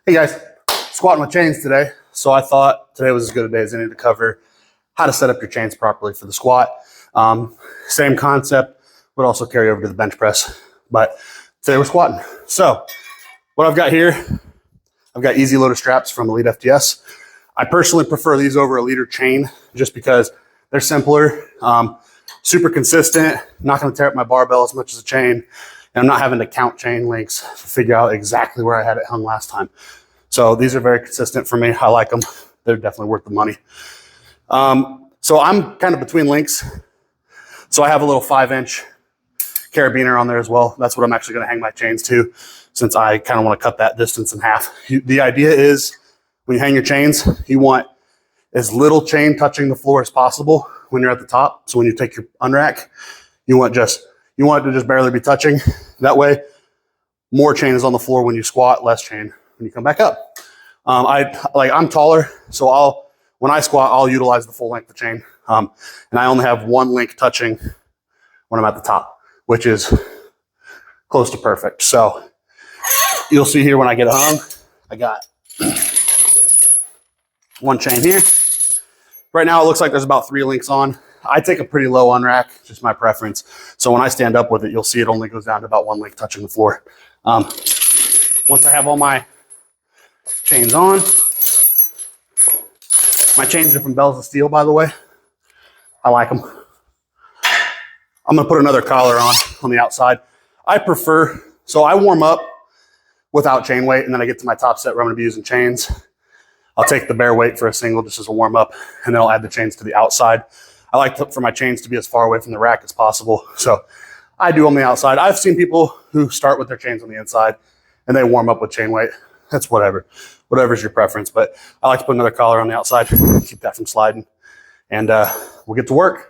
Hey guys, squatting with chains today. So I thought today was as good a day as any to cover how to set up your chains properly for the squat. Same concept would also carry over to the bench press, but today we're squatting. So what I've got here, I've got easy loader straps from Elite FTS. I personally prefer these over a leader chain just because they're simpler, super consistent, not going to tear up my barbell as much as a chain, and I'm not having to count chain links to figure out exactly where I had it hung last time. So these are very consistent for me. I like them. They're definitely worth the money. So I'm kind of between links. So I have a little 5-inch carabiner on there as well. That's what I'm actually going to hang my chains to, since I kind of want to cut that distance in half. The idea is when you hang your chains, you want as little chain touching the floor as possible when you're at the top. So when you take your unrack, you want it to just barely be touching. That way, more chain is on the floor when you squat, less chain when you come back up. I'm taller, so when I squat, I'll utilize the full length of chain. And I only have one link touching when I'm at the top, which is close to perfect. So you'll see here when I get it hung, I got one chain here. Right now it looks like there's about 3 links on. I take a pretty low unrack, just my preference. So when I stand up with it, you'll see it only goes down to about 1 link touching the floor. Once I have all my chains on, my chains are from Bells of Steel, by the way. I like them. I'm gonna put another collar on the outside. I warm up without chain weight, and then I get to my top set where I'm gonna be using chains. I'll take the bare weight for a single just as a warm up, and then I'll add the chains to the outside. I like for my chains to be as far away from the rack as possible. So I do on the outside. I've seen people who start with their chains on the inside and they warm up with chain weight. That's whatever's your preference. But I like to put another collar on the outside, keep that from sliding, and we'll get to work.